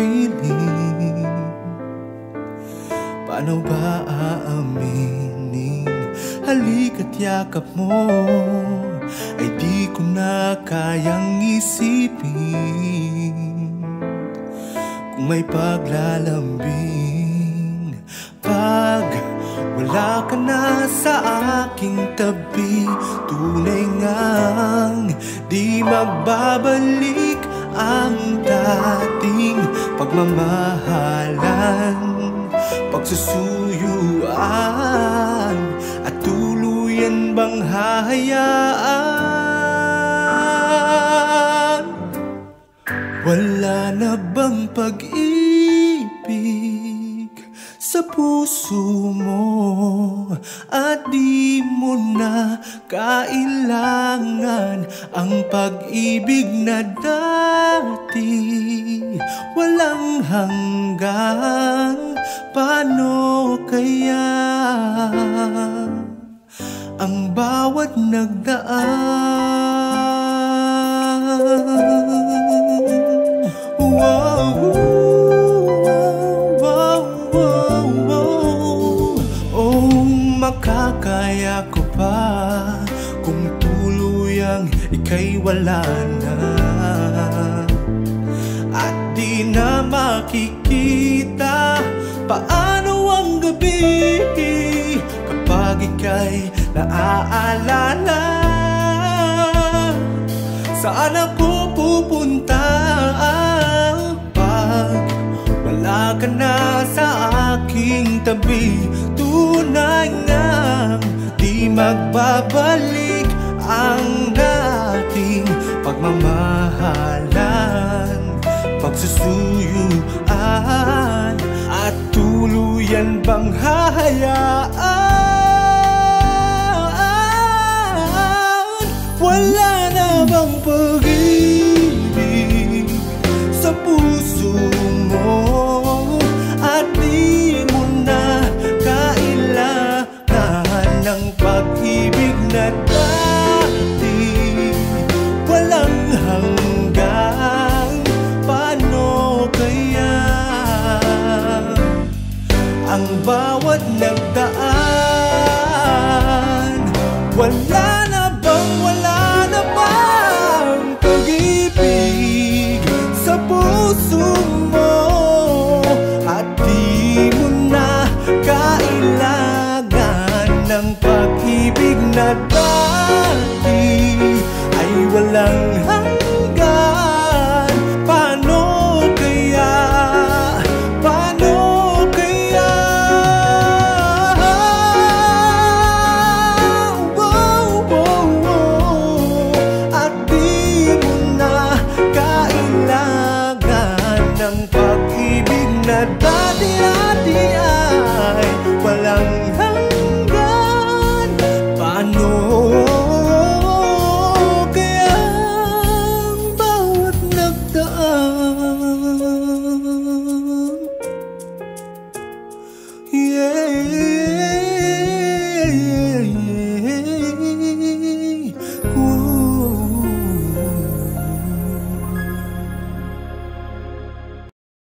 piling. Paano ba aaminin? Halika't yakap mo ay di ko na kayang isipin. Kung may paglalambing, pag wala ka na sa aking tabi, tunay ngang di magbabalik ang dating pagmamahalan, pagsusuyuan, at tuluyan bang hahayaan? Wala na bang pag-ibig sa puso mo at di mo na kailangan ang pag-ibig na dati walang hanggan? Paano kaya ang bawat nagdaan? Makakaya ko pa kung tuluyang ika'y wala na at di na makikita paano ang gabi kapag ika'y naaalala. Saan ako pupunta pag wala ka na sa aking tabi? Tunay ngang di magbabalik ang dating pagmamahalan, pagsusuyuan, at tuluyan bang hahayaan? Wala na bang pag-ibig sa puso mo at di mo na kailangan ng pag-ibig na dati walang hanggan? Paano kaya ang bawat nagdaan? Wala na bang pag-ibig sa puso mo at di mo na kailangan ng pag-ibig na dati ay walang hanggan? Paano kaya? Paano kaya? At di mo na kailangan ng pag-ibig na dati ay walang hanggan?